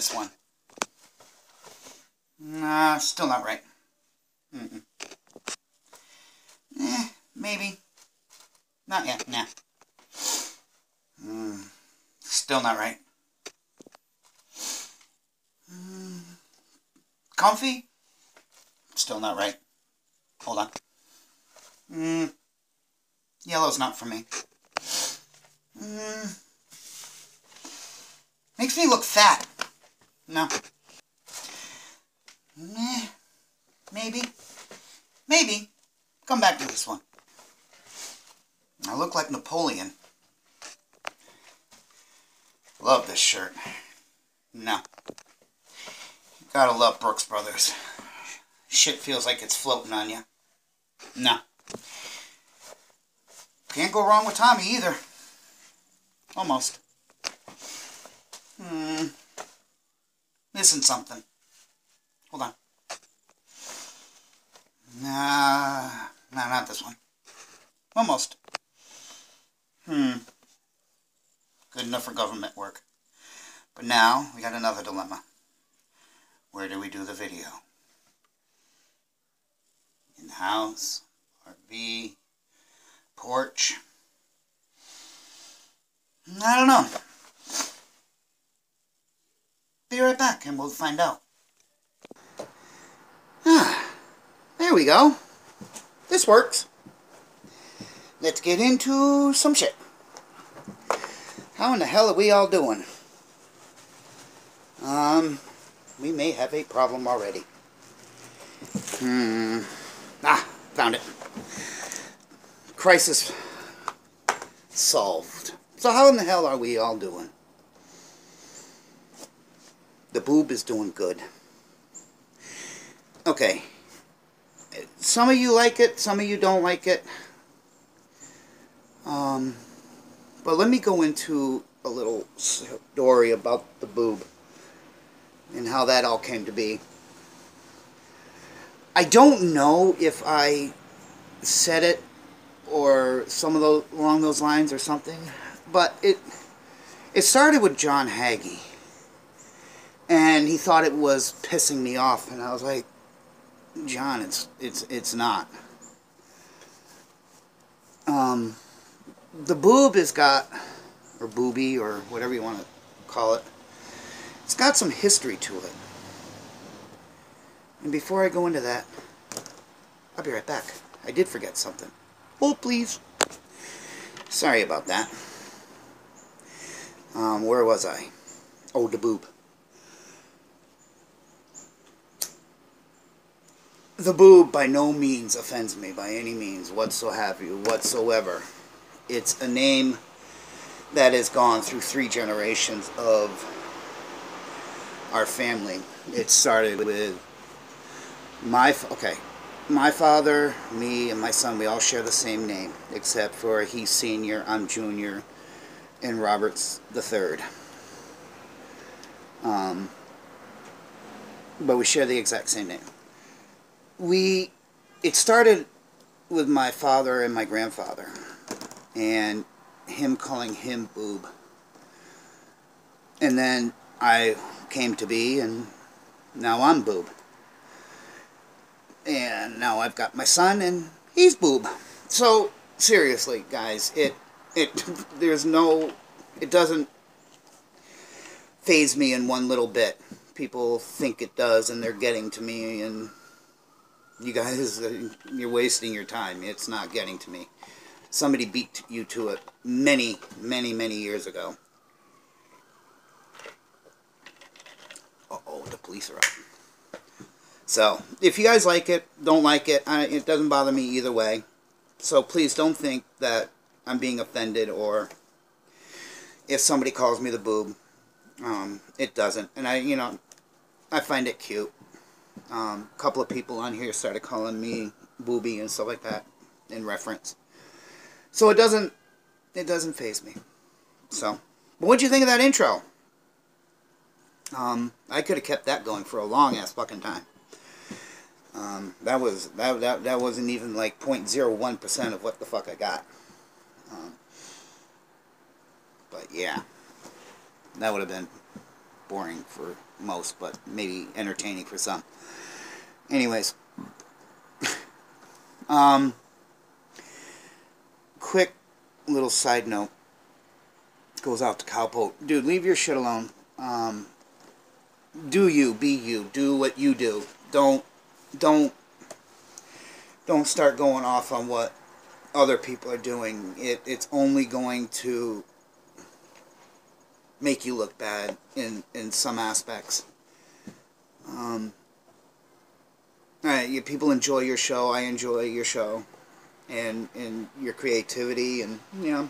this one. Nah, still not right. Maybe. Not yet, nah. Still not right. Comfy? Still not right. Hold on. Yellow's not for me. Makes me look fat. No. Maybe. Maybe. Come back to this one. I look like Napoleon. Love this shirt. No. Gotta love Brooks Brothers. Shit feels like it's floating on you. No. Can't go wrong with Tommy either. Almost. Missing something. Hold on. Nah, not this one. Almost. Good enough for government work. But now, we got another dilemma. Where do we do the video? In the house, RV, porch. I don't know. Be right back and we'll find out. There we go. This works. Let's get into some shit. How in the hell are we all doing? We may have a problem already. Found it. Crisis solved. So how in the hell are we all doing? The boob is doing good. Okay. Some of you like it, some of you don't like it. But let me go into a little story about the boob and how that all came to be. I don't know if I said it or some of those along those lines or something, but it started with John Hagee, and he thought it was pissing me off, and I was like, John, it's not. The boob has got, or booby, or whatever you want to call it, it's got some history to it. And before I go into that, I'll be right back. I did forget something. Hold, please. Sorry about that. Where was I? Oh, the boob. The boob by no means offends me, by any means whatsoever. It's a name that has gone through 3 generations of our family. It started with my father, me, and my son. We all share the same name, except for he's senior, I'm junior, and Robert's the third. But we share the exact same name. It started with my father and my grandfather, and him calling him boob. And then I came to be, and now I'm boob. And now I've got my son, and he's boob. So, seriously, guys, it doesn't faze me in one little bit. People think it does, and they're getting to me, and you guys, you're wasting your time. It's not getting to me. Somebody beat you to it many, many, many years ago. Uh-oh, the police are up. So, if you guys like it, don't like it, it doesn't bother me either way. So please don't think that I'm being offended, or if somebody calls me the boob. It doesn't. And I find it cute. A couple of people on here started calling me booby and stuff like that in reference. So it doesn't faze me. So, but what'd you think of that intro? I could have kept that going for a long ass fucking time. That wasn't even like 0.01% of what the fuck I got. But yeah, that would have been boring for most, but maybe entertaining for some. Anyways, quick little side note goes out to Cowpoke. Dude, leave your shit alone. Do you, be you, do what you do. Don't start going off on what other people are doing. It's only going to make you look bad in some aspects. Alright, people enjoy your show. I enjoy your show. And your creativity. And, you know,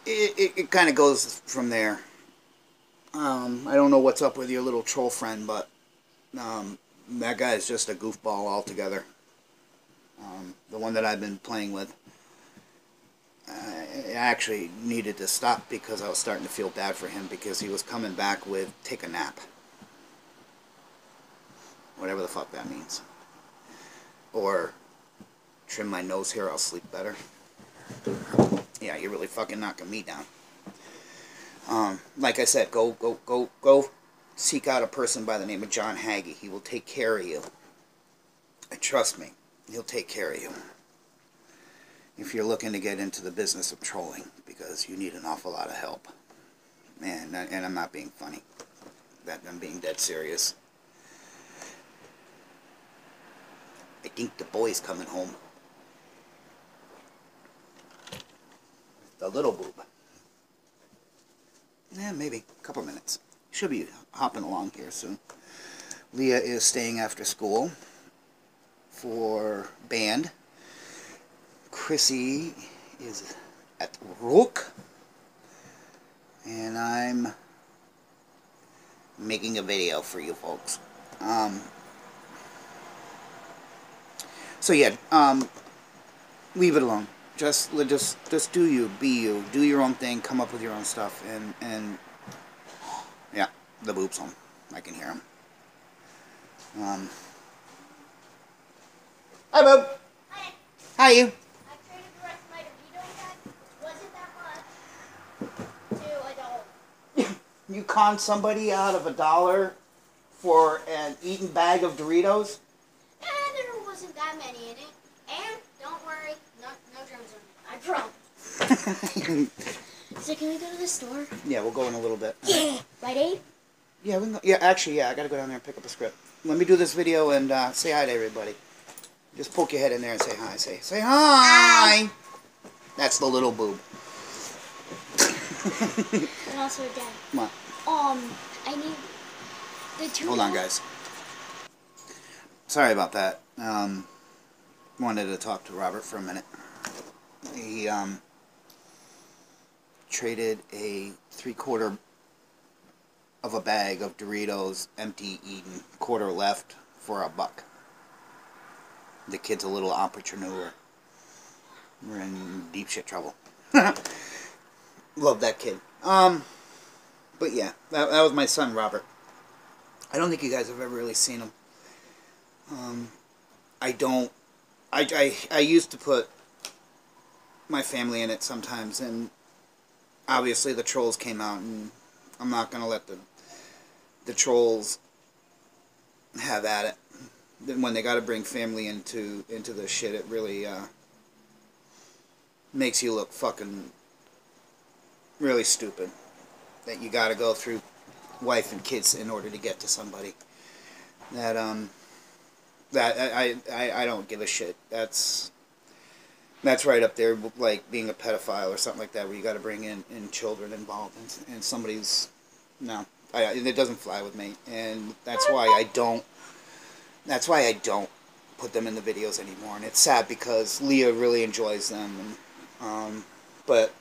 it kind of goes from there. I don't know what's up with your little troll friend, but that guy is just a goofball altogether. The one that I've been playing with. I actually needed to stop because I was starting to feel bad for him because he was coming back with take a nap. Whatever the fuck that means. Or trim my nose hair, I'll sleep better. Yeah, you're really fucking knocking me down. Like I said, go seek out a person by the name of John Hagee. He will take care of you. And trust me, he'll take care of you. If you're looking to get into the business of trolling, because you need an awful lot of help. Man, and I'm not being funny. I'm being dead serious. I think the boy's coming home. The little boob. Yeah, maybe. A couple minutes. Should be hopping along here soon. Leah is staying after school for band. Chrissy is at Rook. And I'm making a video for you folks. So yeah, leave it alone. Just do you, be you, do your own thing, come up with your own stuff, and yeah, the boob's home. I can hear him. Hi, boob. Hi. Hi, you. I traded the rest of my Dorito pack. Wasn't that much to a dollar. You conned somebody out of $1 for an eaten bag of Doritos? And there wasn't that many in it. And don't worry, no germs on it. I promise. So can we go to the store? Yeah, we'll go in a little bit. Yeah. Right, Abe? Yeah, we can go. Yeah, actually, yeah, I gotta go down there and pick up a script. Let me do this video and say hi to everybody. Just poke your head in there and say hi. Say hi. That's the little boob. And also, Dad. What? I need the two. Hold on, guys. Sorry about that. Wanted to talk to Robert for a minute. He traded a 3/4 of a bag of Doritos, empty, eaten, quarter left, for $1. The kid's a little entrepreneur. We're in deep shit trouble. Love that kid. But yeah, that was my son, Robert. I don't think you guys have ever really seen him. I used to put my family in it sometimes, and obviously the trolls came out, and I'm not going to let the trolls have at it. Then when they got to bring family into this shit, it really makes you look fucking really stupid. That you got to go through wife and kids in order to get to somebody. That I don't give a shit. That's right up there, like being a pedophile or something like that, where you got to bring in children involved, and somebody's it doesn't fly with me, and that's why I don't put them in the videos anymore. And it's sad because Leah really enjoys them, and but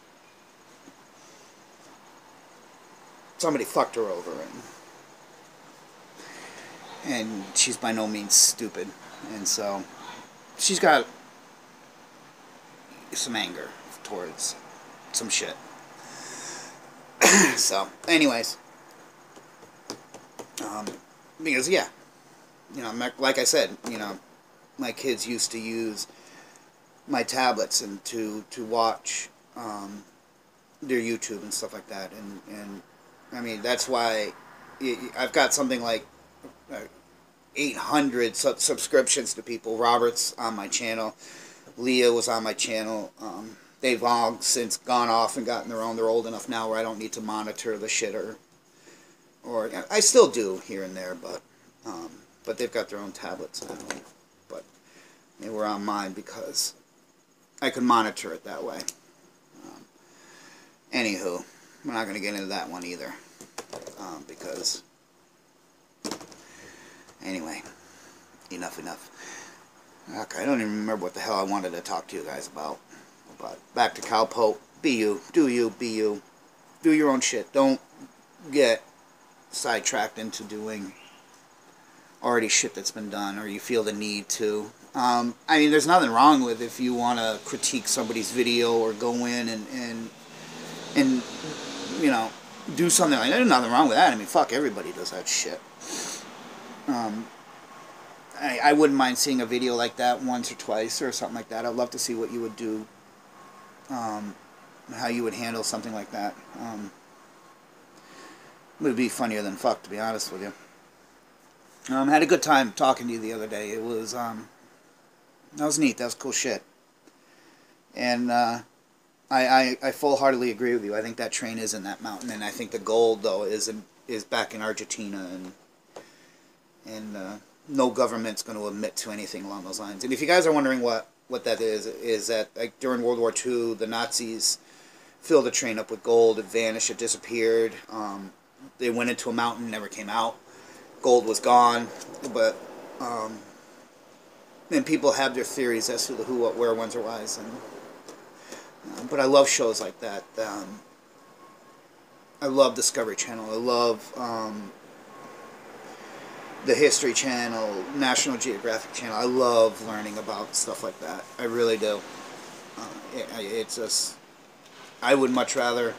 somebody fucked her over, and she's by no means stupid, and so she's got some anger towards some shit. So, anyways, because yeah, you know, like I said, you know, my kids used to use my tablets and to watch their YouTube and stuff like that, and I mean, that's why I've got something like 800 subscriptions to people. Robert's on my channel. Leah was on my channel. They've long since gone off and gotten their own. They're old enough now where I don't need to monitor the shit, or I still do here and there, but they've got their own tablets now. But they were on mine because I could monitor it that way. Anywho, we're not going to get into that one either, because anyway, enough. Okay, I don't even remember what the hell I wanted to talk to you guys about. But back to Cowpoke. Be you. Do you. Be you. Do your own shit. Don't get sidetracked into doing already shit that's been done, or you feel the need to. I mean, there's nothing wrong with if you want to critique somebody's video or go in and you know, do something like that. There's nothing wrong with that. I mean, fuck, everybody does that shit. I wouldn't mind seeing a video like that once or twice or something like that. I'd love to see what you would do, how you would handle something like that. It would be funnier than fuck, to be honest with you. I had a good time talking to you the other day. It was, that was neat. That was cool shit. And, I full-heartedly agree with you. I think that train is in that mountain, and I think the gold, though, is back in Argentina, and no government's going to admit to anything along those lines. And if you guys are wondering what that is that, like, during World War II, the Nazis filled the train up with gold. It vanished. It disappeared. They went into a mountain, never came out. Gold was gone. But and people have their theories as to the who, what, where, when's, or why's. But I love shows like that. I love Discovery Channel. I love the History Channel, National Geographic Channel. I love learning about stuff like that. I really do. It's just, I would much rather,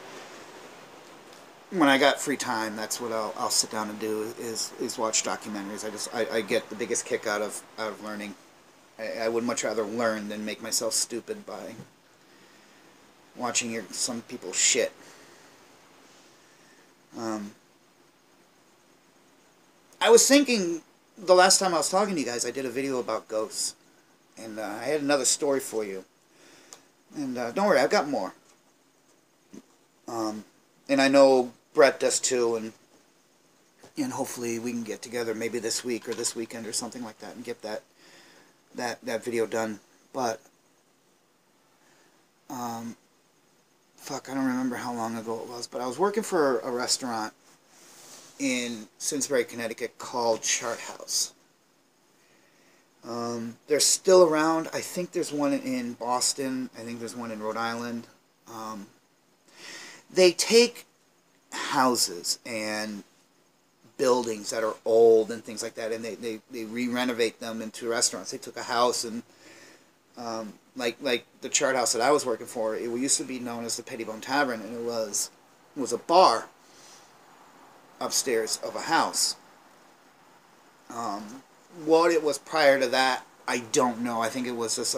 when I got free time, that's what I'll sit down and do is watch documentaries. I get the biggest kick out of learning. I would much rather learn than make myself stupid by watching some people's shit. I was thinking, the last time I was talking to you guys, I did a video about ghosts. And I had another story for you. And don't worry, I've got more. And I know Brett does too, and hopefully we can get together maybe this week or this weekend or something like that and get that video done. But, fuck, I don't remember how long ago it was, but I was working for a restaurant in Simsbury, Connecticut called Chart House. They're still around. I think there's one in Boston. I think there's one in Rhode Island. They take houses and buildings that are old and things like that, and they re-renovate them into restaurants. They took a house and like the Chart House that I was working for, it used to be known as the Pettibone Tavern, and it was a bar upstairs of a house. What it was prior to that, I don't know. I think it was just,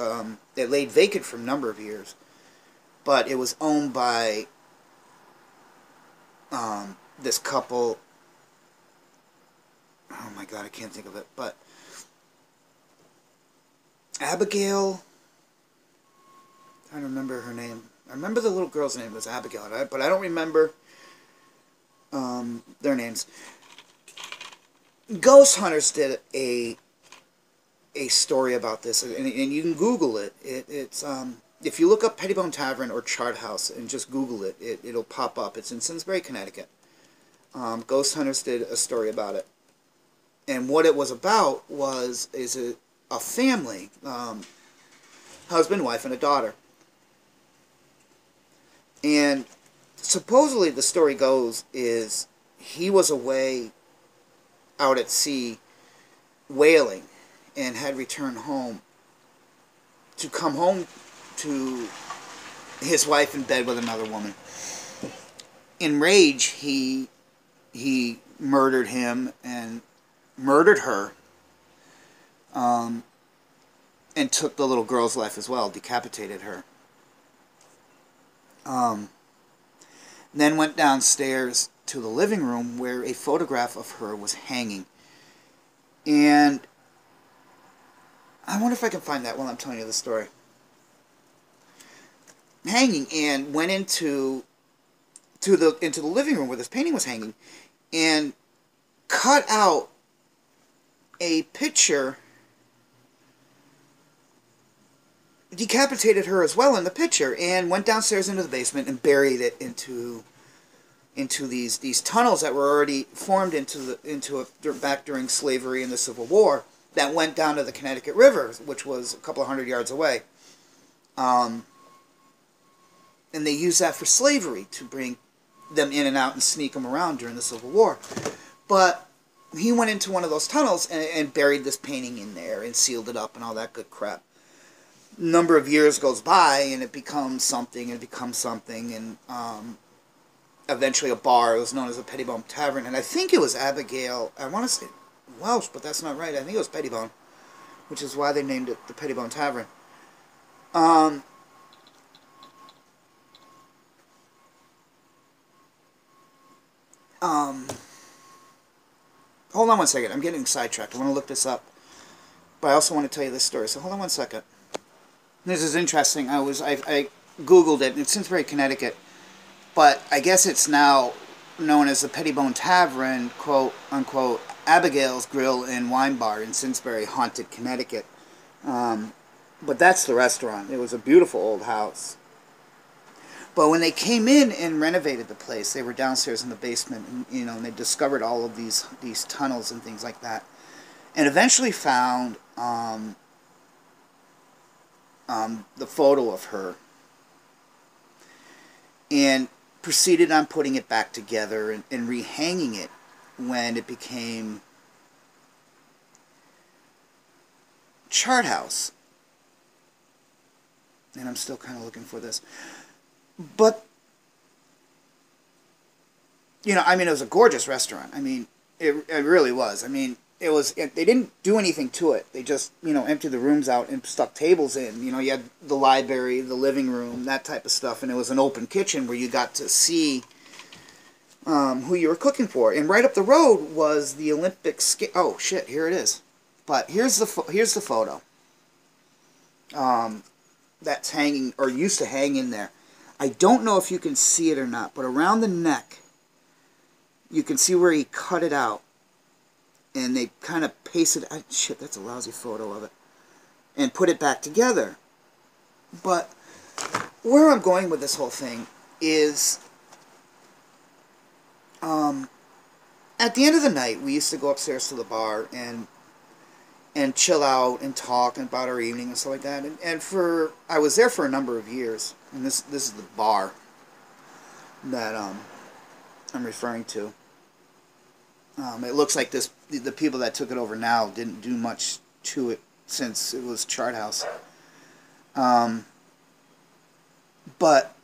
it laid vacant for a number of years. But it was owned by this couple. Oh my God, I can't think of it. But Abigail, I don't remember her name. I remember the little girl's name was Abigail, but I don't remember their names. Ghost Hunters did a story about this, and you can Google it. It's if you look up Pettibone Tavern or Chart House and just Google it, it'll pop up. It's in Simsbury, Connecticut. Ghost Hunters did a story about it, and what it was about is a family, husband, wife, and a daughter, and supposedly the story goes is he was away out at sea whaling and had returned home to come home to his wife in bed with another woman. In rage, he murdered him and murdered her, and took the little girl's life as well, decapitated her. Then went downstairs to the living room where a photograph of her was hanging. And I wonder if I can find that while I'm telling you the story. Hanging, and went into the living room where this painting was hanging, and cut out a picture, decapitated her as well in the picture, and went downstairs into the basement and buried it into these tunnels that were already formed back during slavery and the Civil War, that went down to the Connecticut River, which was a couple of 100 yards away. And they used that for slavery, to bring them in and out and sneak them around during the Civil War. But he went into one of those tunnels and buried this painting in there and sealed it up and all that good crap. Number of years goes by, and it becomes something, and eventually a bar. It was known as the Pettibone Tavern, and I think it was Abigail, I want to say Welsh, but that's not right. I think it was Pettibone, which is why they named it the Pettibone Tavern. Hold on one second. I'm getting sidetracked. I want to look this up, but I also want to tell you this story. So hold on one second. This is interesting. I Googled it. It's Simsbury, Connecticut, but I guess it's now known as the Pettibone Tavern, quote unquote, Abigail's Grill and Wine Bar in Simsbury, Haunted, Connecticut. But that's the restaurant. It was a beautiful old house. But when they came in and renovated the place, they were downstairs in the basement, and, and they discovered all of these tunnels and things like that, and eventually found the photo of her, and proceeded on putting it back together and rehanging it when it became Chart House. And I'm still kind of looking for this. But, I mean, it was a gorgeous restaurant. I mean, it really was. I mean, they didn't do anything to it. They just, emptied the rooms out and stuck tables in. You had the library, the living room, that type of stuff. And it was an open kitchen where you got to see who you were cooking for. And right up the road was the Olympic oh, shit, here it is. But here's the photo. That's hanging, or used to hang in there. I don't know if you can see it or not, but around the neck, you can see where he cut it out. And they kind of pasted, shit, that's a lousy photo of it, and put it back together. But where I'm going with this whole thing is, at the end of the night, we used to go upstairs to the bar and chill out and talk about our evening and stuff like that. And I was there for a number of years, and this is the bar that I'm referring to. It looks like the people that took it over now didn't do much to it since it was Chart House. But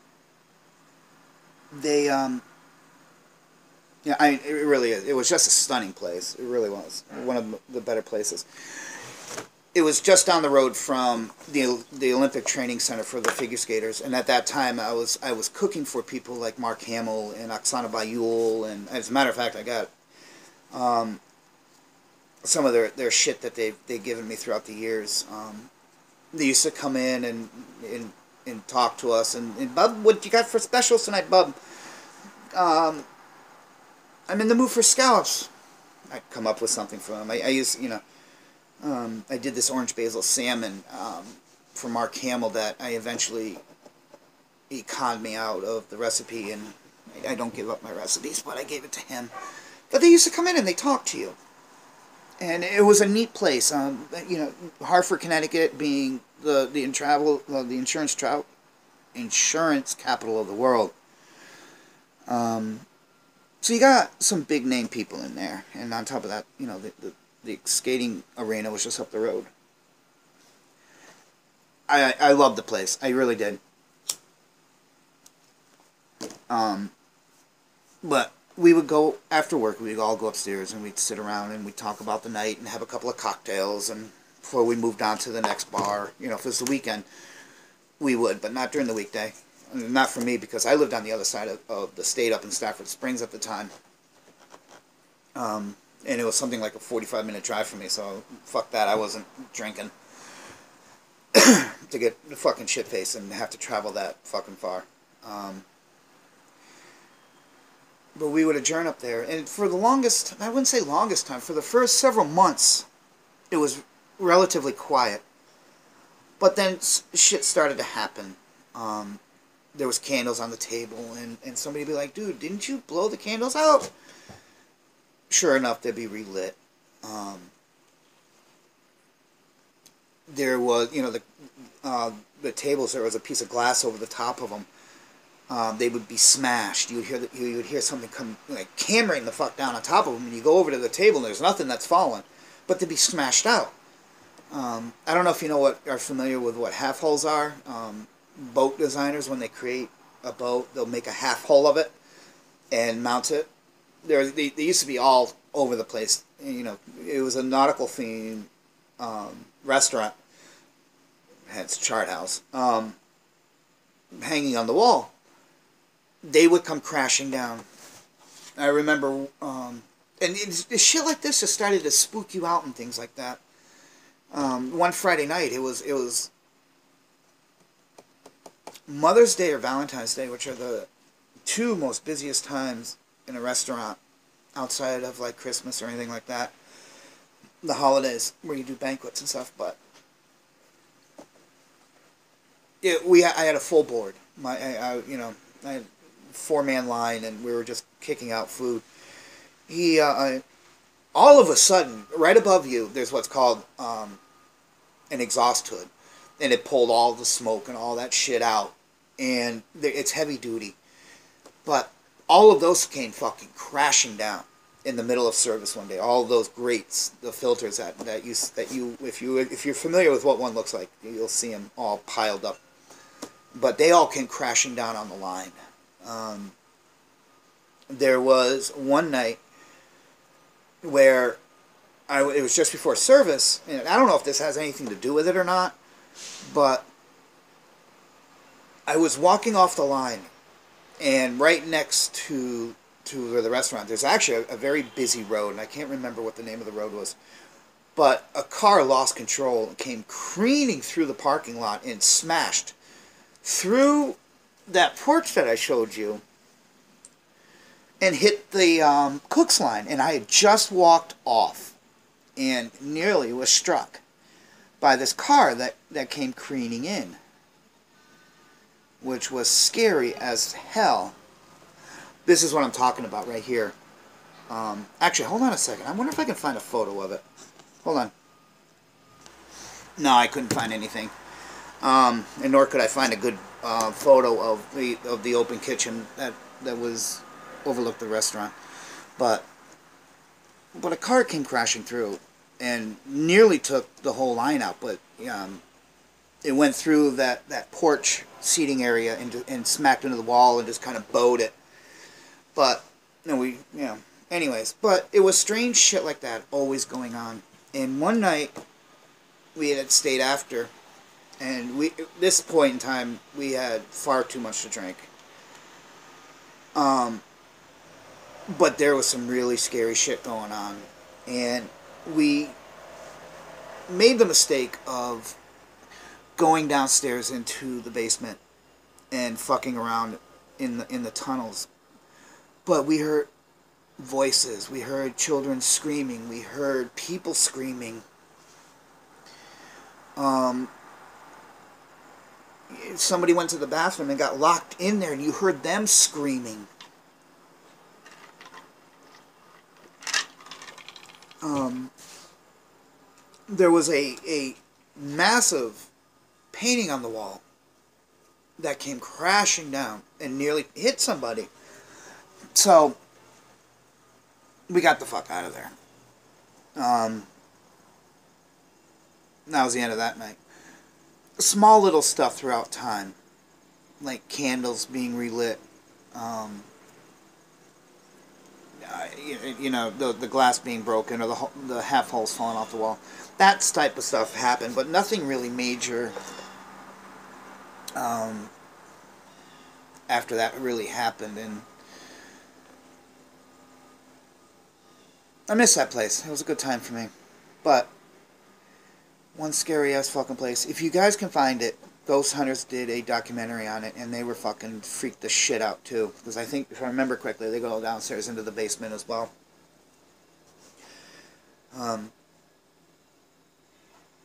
they, it really is. It was just a stunning place. It really was one of the better places. It was just down the road from the Olympic Training Center for the figure skaters, and at that time I was cooking for people like Mark Hamill and Oksana Bayul, and as a matter of fact, I got some of their shit that they've given me throughout the years. They used to come in and talk to us, and Bub, what you got for specials tonight, Bub? I'm in the mood for scallops. I'd come up with something for them. I use, I did this orange basil salmon for Mark Hamill that he conned me out of the recipe, and I don't give up my recipes, but I gave it to him. But they used to come in and they talked to you. And it was a neat place. Hartford, Connecticut being the insurance capital of the world. So you got some big name people in there, and on top of that, the skating arena was just up the road. I loved the place. I really did. But we would go, after work, we'd all go upstairs and we'd sit around and we'd talk about the night and have a couple of cocktails, and before we moved on to the next bar, if it was the weekend, we would, but not during the weekday. Not for me, because I lived on the other side of the state up in Stafford Springs at the time. And it was something like a 45-minute drive for me, so fuck that. I wasn't drinking to get the fucking shit-faced and have to travel that fucking far. But we would adjourn up there, and for the longest, I wouldn't say longest time, for the first several months, it was relatively quiet. But then shit started to happen. There was candles on the table, and somebody would be like, dude, didn't you blow the candles out? Sure enough, they'd be relit. There was, you know, the tables, there was a piece of glass over the top of them. They would be smashed. You would hear something come, like, hammering the fuck down on top of them, and you go over to the table, and there's nothing that's fallen, but they'd be smashed out. I don't know if you know are familiar with what half hulls are. Boat designers, when they create a boat, they'll make a half hull of it and mount it. They used to be all over the place. You know, it was a nautical themed restaurant, hence Chart House, hanging on the wall. They would come crashing down. I remember, and shit like this just started to spook you out and things like that. One Friday night, it was Mother's Day or Valentine's Day, which are the two most busiest times in a restaurant outside of like Christmas or anything like that. The holidays where you do banquets and stuff, but I had a full board. I had a 4-man line, and we were just kicking out food. All of a sudden, right above you, there's what's called an exhaust hood, and it pulled all the smoke and all that shit out, and it's heavy duty. But all of those came fucking crashing down in the middle of service one day. All of those grates, the filters that you if you're familiar with what one looks like, you'll see them all piled up. But they all came crashing down on the line. There was one night where it was just before service, and I don't know if this has anything to do with it or not, but I was walking off the line, and right next to the restaurant, there's actually a very busy road, and I can't remember what the name of the road was, but a car lost control and came careening through the parking lot and smashed through that porch that I showed you and hit the cook's line. And I had just walked off and nearly was struck by this car that came careening in, which was scary as hell. This is what I'm talking about right here. Actually, hold on a second. I wonder if I can find a photo of it. Hold on. No, I couldn't find anything. And nor could I find a good photo of the open kitchen that was overlooked the restaurant. But a car came crashing through and nearly took the whole line out. But it went through that porch seating area and smacked into the wall and just kind of bowed it. But anyways, but it was strange shit like that always going on. And one night we had stayed after, and at this point in time we had far too much to drink. But there was some really scary shit going on, and we made the mistake of going downstairs into the basement and fucking around in the tunnels. But we heard voices, we heard children screaming, we heard people screaming. Somebody went to the bathroom and got locked in there, and you heard them screaming. There was a massive painting on the wall that came crashing down and nearly hit somebody. So we got the fuck out of there. That was the end of that night. Small little stuff throughout time, like candles being relit, the glass being broken, or the half holes falling off the wall. That type of stuff happened, but nothing really major. after that really happened, and I miss that place. It was a good time for me. But one scary ass fucking place. If you guys can find it, Ghost Hunters did a documentary on it, and they were fucking freaked the shit out too. Because I think, if I remember correctly, they go downstairs into the basement as well.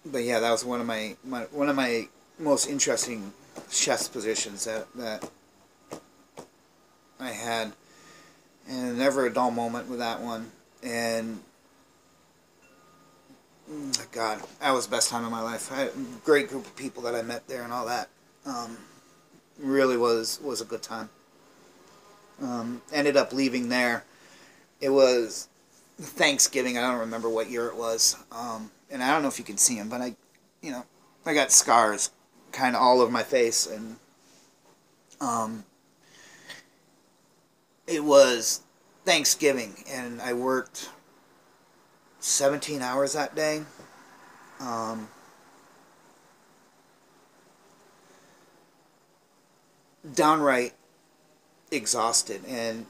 But yeah, that was one of my most interesting chess positions that I had, and never a dull moment with that one. And God, that was the best time of my life. I had a great group of people that I met there and all that. Really was a good time. Ended up leaving there. It was Thanksgiving. I don't remember what year it was. And I don't know if you can see them, but I got scars kind of all over my face, and it was Thanksgiving, and I worked 17 hours that day. Downright exhausted, and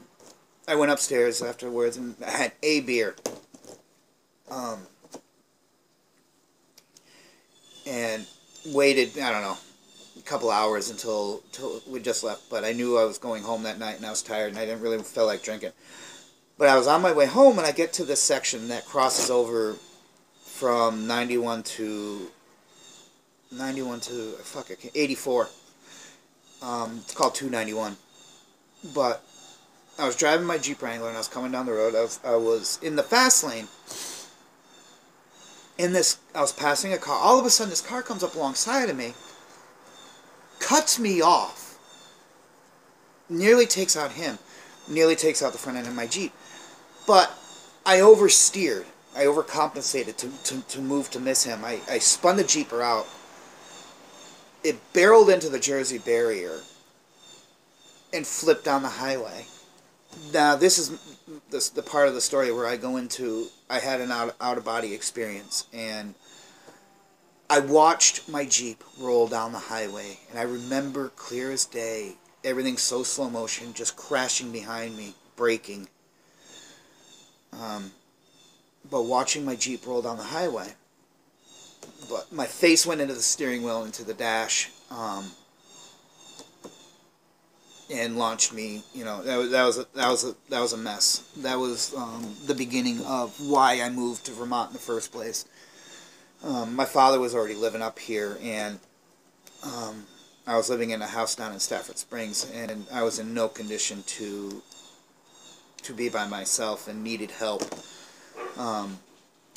I went upstairs afterwards and I had a beer. And waited, I don't know, a couple hours until we just left. But I knew I was going home that night, and I was tired, and I didn't really feel like drinking. But I was on my way home, and I get to this section that crosses over from 81 to 84. It's called 291. But I was driving my Jeep Wrangler, and I was coming down the road. I was in the fast lane. I was passing a car. All of a sudden, this car comes up alongside of me, cuts me off, nearly takes out him, nearly takes out the front end of my Jeep. But I oversteered. I overcompensated to move to miss him. I spun the Jeeper out. It barreled into the Jersey barrier and flipped down the highway. Now, this is the part of the story where I go into, I had an out-of-body experience, and I watched my Jeep roll down the highway, and I remember clear as day, everything so slow motion, just crashing behind me, braking. But watching my Jeep roll down the highway, but my face went into the steering wheel, into the dash, and launched me. That was a mess. That was the beginning of why I moved to Vermont in the first place. My father was already living up here, and I was living in a house down in Stafford Springs, and I was in no condition to be by myself and needed help.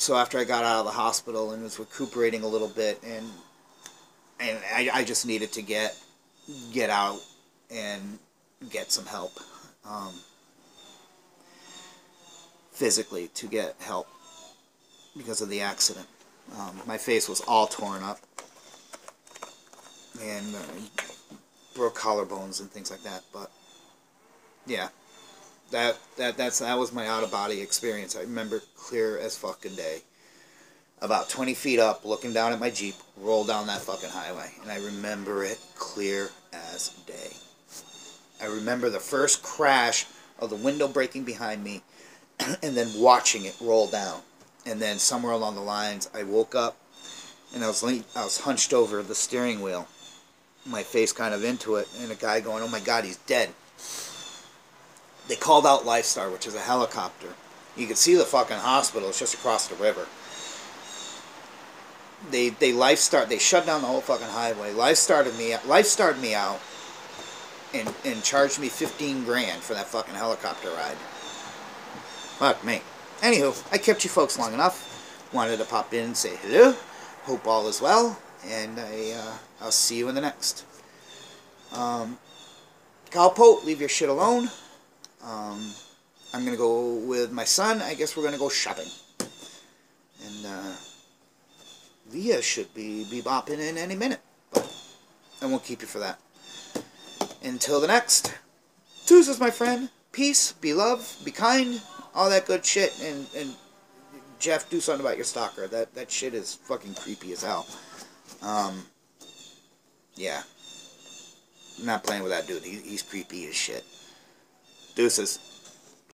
So after I got out of the hospital and was recuperating a little bit, and I just needed to get out and get some help, physically, to get help because of the accident. My face was all torn up, and broke collarbones and things like that. But yeah, that was my out-of-body experience. I remember clear as fucking day. About 20 feet up, looking down at my Jeep, roll down that fucking highway. And I remember it clear as day. I remember the first crash of the window breaking behind me, and then watching it roll down. And then somewhere along the lines, I woke up, and I was hunched over the steering wheel, my face kind of into it, and a guy going, "Oh my God, he's dead." They called out Lifestar, which is a helicopter. You could see the fucking hospital. It's just across the river. They shut down the whole fucking highway. Lifestarred me out and charged me 15 grand for that fucking helicopter ride. Fuck me. Anywho, I kept you folks long enough. Wanted to pop in and say hello. Hope all is well, and I'll see you in the next. Calpo, leave your shit alone. I'm gonna go with my son. I guess we're gonna go shopping, and Leah should be bopping in any minute, but I won't keep you for that. Until the next, deuces, my friend. Peace, be love, be kind, all that good shit. And Jeff, do something about your stalker. That shit is fucking creepy as hell. Yeah. not playing with that dude. He's creepy as shit. Deuces.